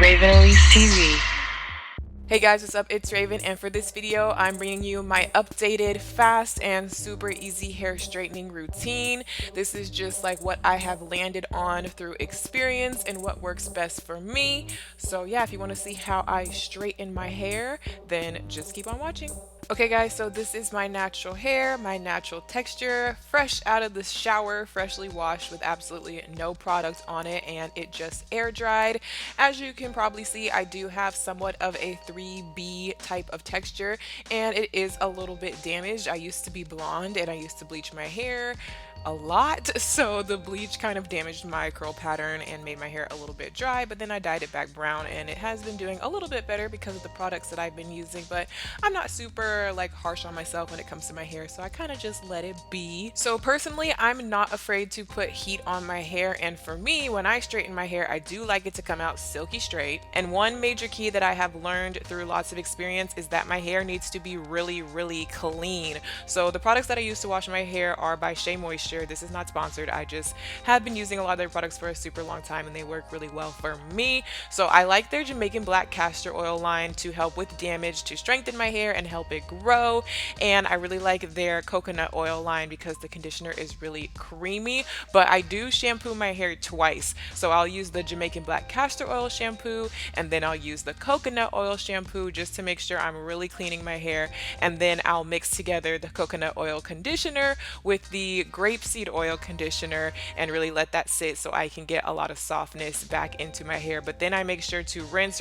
ELYSE TV. Hey guys, what's up? It's Raven, and for this video, I'm bringing you my updated, fast, and super easy hair straightening routine. This is just like what I have landed on through experience and what works best for me. So yeah, if you want to see how I straighten my hair, then just keep on watching. Okay guys, so this is my natural hair, my natural texture, fresh out of the shower, freshly washed with absolutely no product on it, and it just air dried. As you can probably see, I do have somewhat of a 3B type of texture, and it is a little bit damaged. I used to be blonde and I used to bleach my hair a lot, so the bleach kind of damaged my curl pattern and made my hair a little bit dry, but then I dyed it back brown and it has been doing a little bit better because of the products that I've been using. But I'm not super like harsh on myself when it comes to my hair, so I kind of just let it be. So personally, I'm not afraid to put heat on my hair, and for me, when I straighten my hair, I do like it to come out silky straight. And one major key that I have learned through lots of experience is that my hair needs to be really clean. So the products that I use to wash my hair are by Shea Moisture. This is not sponsored. I just have been using a lot of their products for a super long time and they work really well for me. So I like their Jamaican black castor oil line to help with damage, to strengthen my hair and help it grow. And I really like their coconut oil line because the conditioner is really creamy. But I do shampoo my hair twice. So I'll use the Jamaican black castor oil shampoo and then I'll use the coconut oil shampoo just to make sure I'm really cleaning my hair. And then I'll mix together the coconut oil conditioner with the grapeseed oil conditioner and really let that sit so I can get a lot of softness back into my hair. But then I make sure to rinse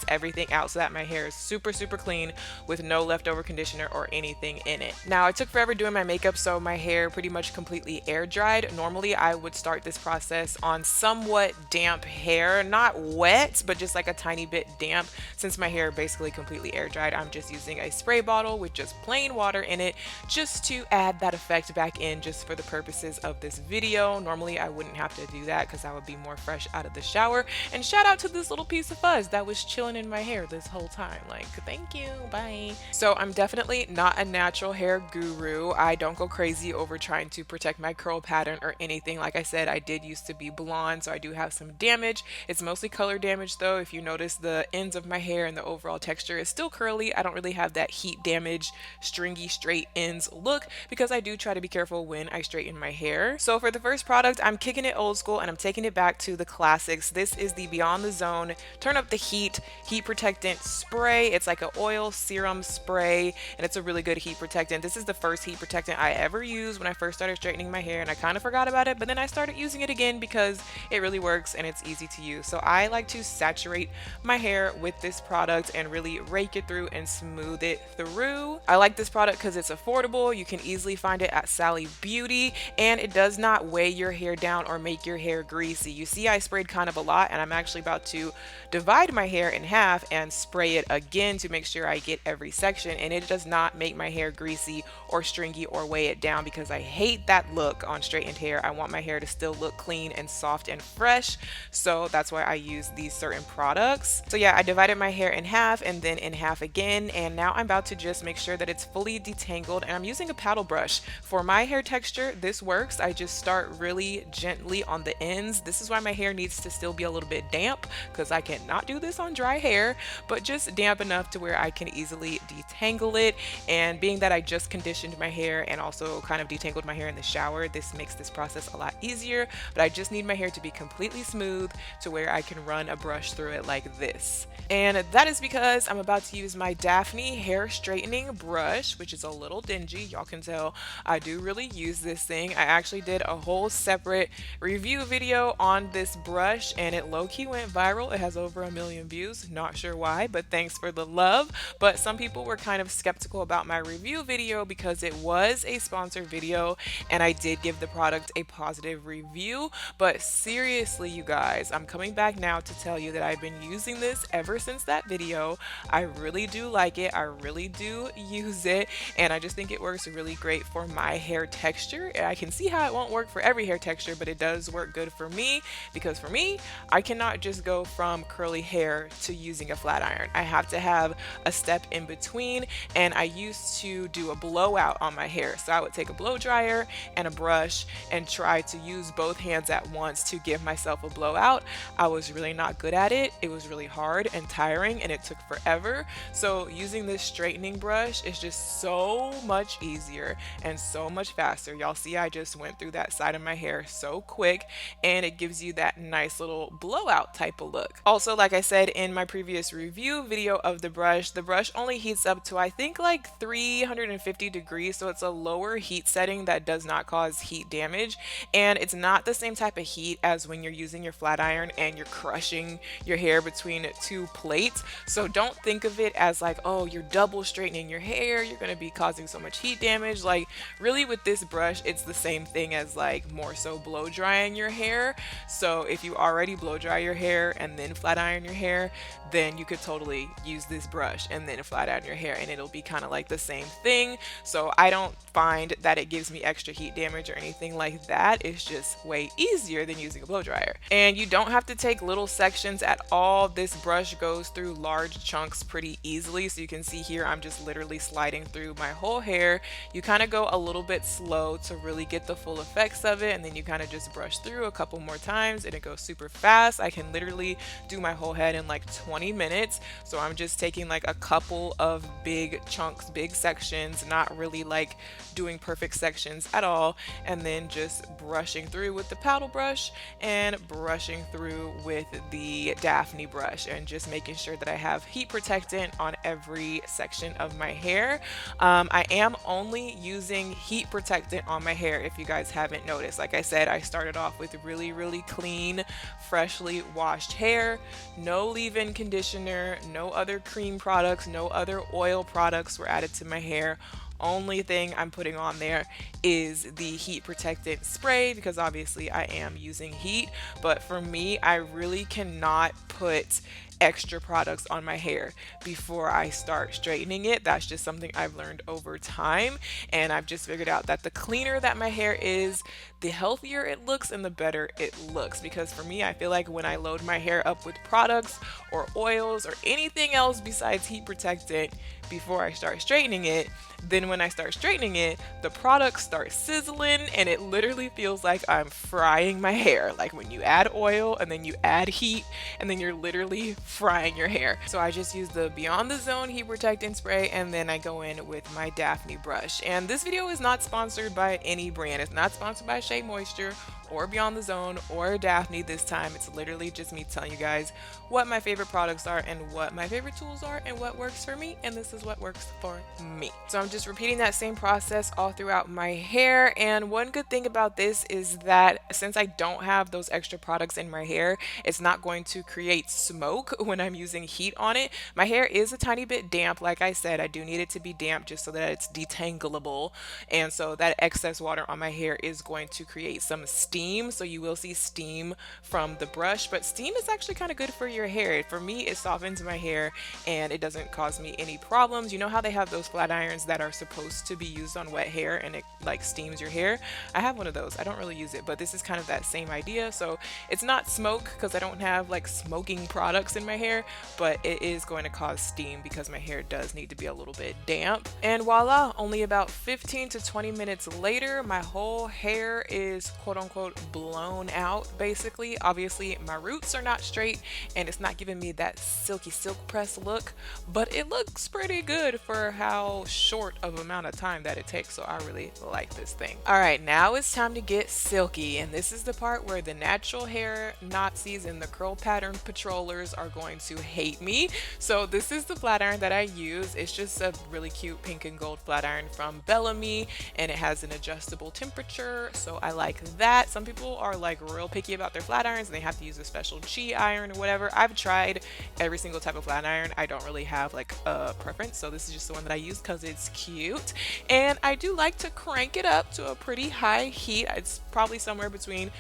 everything out so that my hair is super clean with no leftover conditioner or anything in it. Now, I took forever doing my makeup, so my hair pretty much completely air dried. Normally I would start this process on somewhat damp hair, not wet, but just like a tiny bit damp. Since my hair basically completely air dried, I'm just using a spray bottle with just plain water in it just to add that effect back in, just for the purposes of this video. Normally I wouldn't have to do that because I would be more fresh out of the shower. And shout out to this little piece of fuzz that was chilling in my hair this whole time. Like, thank you, bye. So I'm definitely not a natural hair guru. I don't go crazy over trying to protect my curl pattern or anything. Like I said, I did used to be blonde, so I do have some damage. It's mostly color damage though. If you notice, the ends of my hair and the overall texture is still curly. I don't really have that heat damage, stringy straight ends look because I do try to be careful when I straighten my hair. So for the first product, I'm kicking it old school and I'm taking it back to the classics. This is the Beyond the Zone Turn Up the Heat Protectant Spray. It's like an oil serum spray and it's a really good heat protectant. This is the first heat protectant I ever used when I first started straightening my hair, and I kind of forgot about it, but then I started using it again because it really works and it's easy to use. So I like to saturate my hair with this product and really rake it through and smooth it through. I like this product because it's affordable. You can easily find it at Sally Beauty, and it does not weigh your hair down or make your hair greasy. You see, I sprayed kind of a lot, and I'm actually about to divide my hair in half and spray it again to make sure I get every section, and it does not make my hair greasy or stringy or weigh it down because I hate that look on straightened hair. I want my hair to still look clean and soft and fresh, so that's why I use these certain products. So yeah, I divided my hair in half and then in half again, and now I'm about to just make sure that it's fully detangled, and I'm using a paddle brush. For my hair texture, this works. I just start really gently on the ends. This is why my hair needs to still be a little bit damp because I cannot do this on dry hair, but just damp enough to where I can easily detangle it. And being that I just conditioned my hair and also kind of detangled my hair in the shower, this makes this process a lot easier. But I just need my hair to be completely smooth to where I can run a brush through it like this. And that is because I'm about to use my Daphne hair straightening brush, which is a little dingy. Y'all can tell I do really use this thing. I actually did a whole separate review video on this brush and it low-key went viral. It has over 1 million views. Not sure why, but thanks for the love. But some people were kind of skeptical about my review video because it was a sponsored video and I did give the product a positive review. But seriously, you guys, I'm coming back now to tell you that I've been using this ever since that video. I really do like it. I really do use it, and I just think it works really great for my hair texture. texture. I can see how it won't work for every hair texture, but it does work good for me, because for me, I cannot just go from curly hair to using a flat iron. I have to have a step in between, and I used to do a blowout on my hair. So I would take a blow dryer and a brush and try to use both hands at once to give myself a blowout. I was really not good at it. It was really hard and tiring, and it took forever. So using this straightening brush is just so much easier and so much faster. Y'all see I just went through that side of my hair so quick, and it gives you that nice little blowout type of look. Also, like I said in my previous review video of the brush only heats up to I think like 350 degrees, so it's a lower heat setting that does not cause heat damage, and it's not the same type of heat as when you're using your flat iron and you're crushing your hair between two plates. So don't think of it as like, oh, you're double straightening your hair, you're going to be causing so much heat damage. Like, really, with this brush, it's the same thing as like more so blow drying your hair. So if you already blow dry your hair and then flat iron your hair, then you could totally use this brush and then flat iron your hair, and it'll be kind of like the same thing. So I don't find that it gives me extra heat damage or anything like that. It's just way easier than using a blow dryer. And you don't have to take little sections at all. This brush goes through large chunks pretty easily. So you can see here, I'm just literally sliding through my whole hair. You kind of go a little bit slow to really get the full effects of it, and then you kind of just brush through a couple more times, and it goes super fast. I can literally do my whole head in like 20 minutes. So I'm just taking like a couple of big chunks, big sections, not really like doing perfect sections at all, and then just brushing through with the paddle brush and brushing through with the Daphne brush, and just making sure that I have heat protectant on every section of my hair. I am only using heat protectant on my hair, if you guys haven't noticed. Like I said, I started off with really clean, freshly washed hair, no leave-in conditioner, no other cream products, no other oil products were added to my hair. Only thing I'm putting on there is the heat protectant spray, because obviously I am using heat. But for me, I really cannot put extra products on my hair before I start straightening it. That's just something I've learned over time, and I've just figured out that the cleaner that my hair is, the healthier it looks and the better it looks. Because for me, I feel like when I load my hair up with products or oils or anything else besides heat protectant before I start straightening it, then when I start straightening it, the products start sizzling, and it literally feels like I'm frying my hair. Like when you add oil and then you add heat, and then you're literally frying your hair. So I just use the Beyond the Zone heat protectant spray, and then I go in with my Daphne brush. And this video is not sponsored by any brand. It's not sponsored by Shea Moisture or Beyond the Zone or Daphne this time. It's literally just me telling you guys what my favorite products are and what my favorite tools are and what works for me, and this is what works for me. So I'm just repeating that same process all throughout my hair. And one good thing about this is that since I don't have those extra products in my hair, it's not going to create smoke when I'm using heat on it. My hair is a tiny bit damp. Like I said, I do need it to be damp just so that it's detangleable, and so that excess water on my hair is going to create some steam. So you will see steam from the brush, but steam is actually kind of good for your hair. For me, it softens my hair and it doesn't cause me any problems. You know how they have those flat irons that are supposed to be used on wet hair and it like steams your hair? I have one of those. I don't really use it, but this is kind of that same idea. So it's not smoke because I don't have like smoking products in my hair, but it is going to cause steam because my hair does need to be a little bit damp. And voila, only about 15 to 20 minutes later, my whole hair is quote unquote blown out. Basically, obviously my roots are not straight and it's not giving me that silky silk press look, but it looks pretty good for how short of amount of time that it takes. So I really like this thing. All right, now it's time to get silky, and this is the part where the natural hair Nazis and the curl pattern patrollers are going to hate me. So this is the flat iron that I use. It's just a really cute pink and gold flat iron from Bellamy, and it has an adjustable temperature, so I like that. Some people are like real picky about their flat irons and they have to use a special G iron or whatever. I've tried every single type of flat iron. I don't really have like a preference, so this is just the one that I use because it's cute. And I do like to crank it up to a pretty high heat. It's probably somewhere between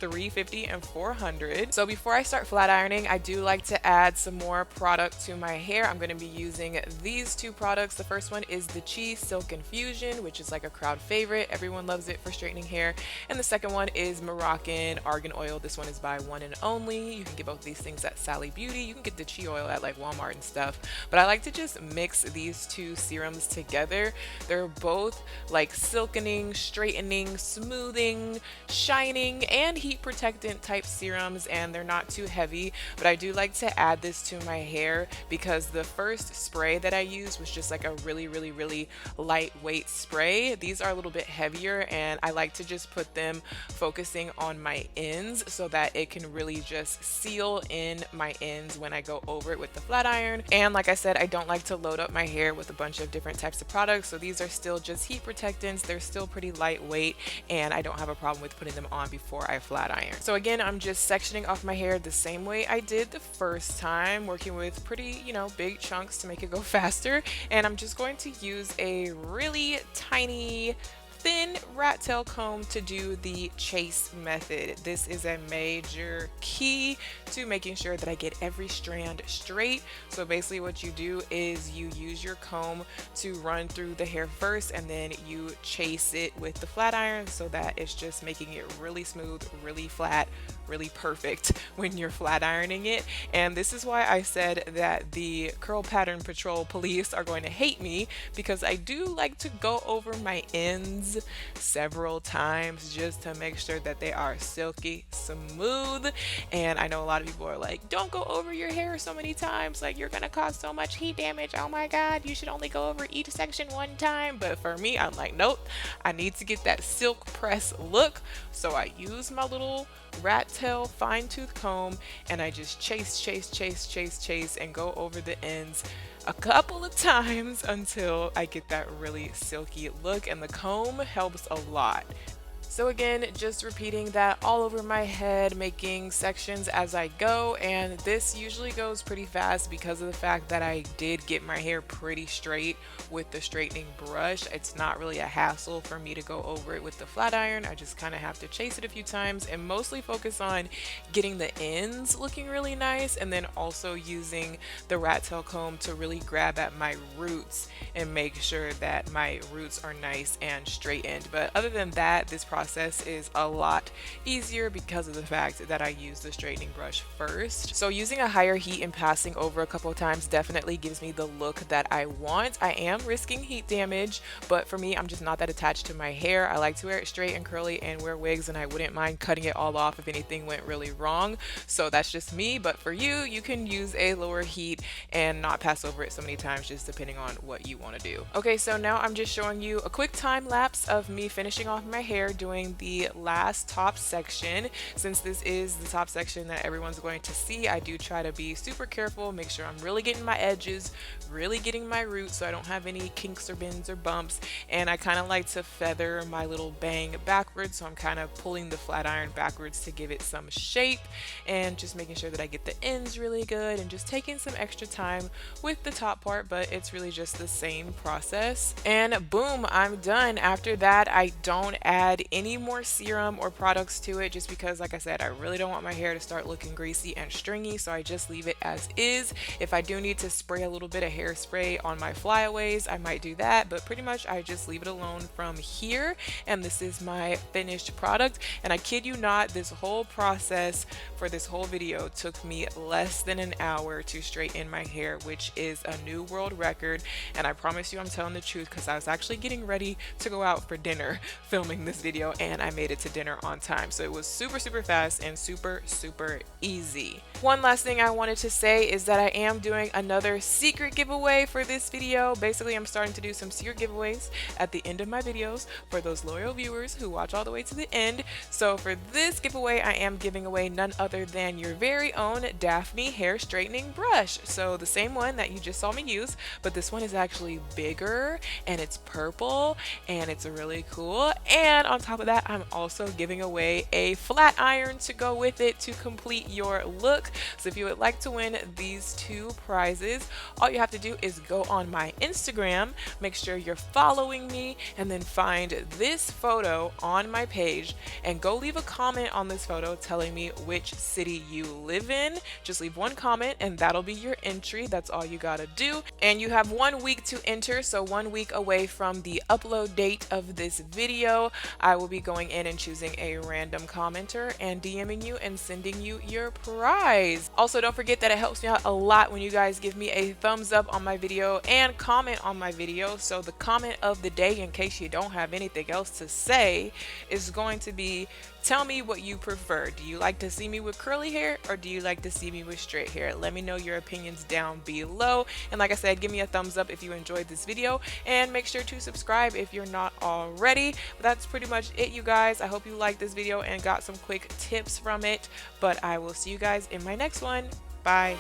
$350 and $400. So before I start flat ironing, I do like to add some more product to my hair. I'm going to be using these two products. The first one is the Chi Silk Infusion, which is like a crowd favorite. Everyone loves it for straightening hair. And the second one is Moroccan Argan Oil. This one is by One and Only. You can get both these things at Sally Beauty. You can get the Chi oil at like Walmart and stuff. But I like to just mix these two serums together. They're both like silkening, straightening, smoothing, shining, and heat protectant type serums, and they're not too heavy. But I do like to add this to my hair because the first spray that I used was just like a really lightweight spray. These are a little bit heavier, and I like to just put them focusing on my ends so that it can really just seal in my ends when I go over it with the flat iron. And like I said, I don't like to load up my hair with a bunch of different types of products, so these are still just heat protectants. They're still pretty lightweight, and I don't have a problem with putting them on before I flat iron. So again, I'm just sectioning off my hair the same way I did the first time, working with pretty, big chunks to make it go faster. And I'm just going to use a really tiny thin rat tail comb to do the chase method. This is a major key to making sure that I get every strand straight. So basically what you do is you use your comb to run through the hair first, and then you chase it with the flat iron so that it's just making it really smooth, really flat, really perfect when you're flat ironing it. And this is why I said that the Curl Pattern Patrol police are going to hate me, because I do like to go over my ends several times just to make sure that they are silky smooth. And I know a lot of people are like, don't go over your hair so many times, like you're gonna cause so much heat damage, oh my god, you should only go over each section one time. But for me, I'm like, nope, I need to get that silk press look. So I use my little rat tail fine tooth comb, and I just chase and go over the ends a couple of times until I get that really silky look, and the comb helps a lot. So again, just repeating that all over my head, making sections as I go, and this usually goes pretty fast because of the fact that I did get my hair pretty straight with the straightening brush. It's not really a hassle for me to go over it with the flat iron. I just kind of have to chase it a few times and mostly focus on getting the ends looking really nice, and then also using the rat tail comb to really grab at my roots and make sure that my roots are nice and straightened. But other than that, this process is a lot easier because of the fact that I use the straightening brush first. So using a higher heat and passing over a couple of times definitely gives me the look that I want. I am risking heat damage, but for me, I'm just not that attached to my hair. I like to wear it straight and curly and wear wigs, and I wouldn't mind cutting it all off if anything went really wrong. So that's just me, but for you, you can use a lower heat and not pass over it so many times, just depending on what you want to do. Okay, so now I'm just showing you a quick time lapse of me finishing off my hair doing the last top section. Since this is the top section that everyone's going to see, I do try to be super careful, make sure I'm really getting my edges, really getting my roots so I don't have any kinks or bends or bumps. And I kind of like to feather my little bang backwards, so I'm kind of pulling the flat iron backwards to give it some shape, and just making sure that I get the ends really good, and just taking some extra time with the top part, but it's really just the same process. And boom, I'm done. After that, I don't add any more serum or products to it, just because, like I said, I really don't want my hair to start looking greasy and stringy, so I just leave it as is. If I do need to spray a little bit of hairspray on my flyaways, I might do that, but pretty much I just leave it alone from here. And this is my finished product, and I kid you not, this whole process for this whole video took me less than an hour to straighten my hair, which is a new world record. And I promise you I'm telling the truth, because I was actually getting ready to go out for dinner filming this video, and I made it to dinner on time. So it was super fast and super easy. One last thing I wanted to say is that I am doing another secret giveaway for this video. Basically, I'm starting to do some secret giveaways at the end of my videos for those loyal viewers who watch all the way to the end. So for this giveaway, I am giving away none other than your very own Daphne hair straightening brush. So the same one that you just saw me use, but this one is actually bigger, and it's purple, and it's really cool. And on top of that, I'm also giving away a flat iron to go with it to complete your look. So if you would like to win these two prizes, all you have to do is go on my Instagram, make sure you're following me, and then find this photo on on my page and go leave a comment on this photo telling me which city you live in. Just leave one comment and that'll be your entry. That's all you gotta do. And you have 1 week to enter, so 1 week away from the upload date of this video, I will be going in and choosing a random commenter and DMing you and sending you your prize. Also, don't forget that it helps me out a lot when you guys give me a thumbs up on my video and comment on my video. So the comment of the day, in case you don't have anything else to say, is going to be, tell me what you prefer. Do you like to see me with curly hair or do you like to see me with straight hair? Let me know your opinions down below. And like I said, give me a thumbs up if you enjoyed this video and make sure to subscribe if you're not already. But that's pretty much it, you guys. I hope you liked this video and got some quick tips from it. But I will see you guys in my next one. Bye.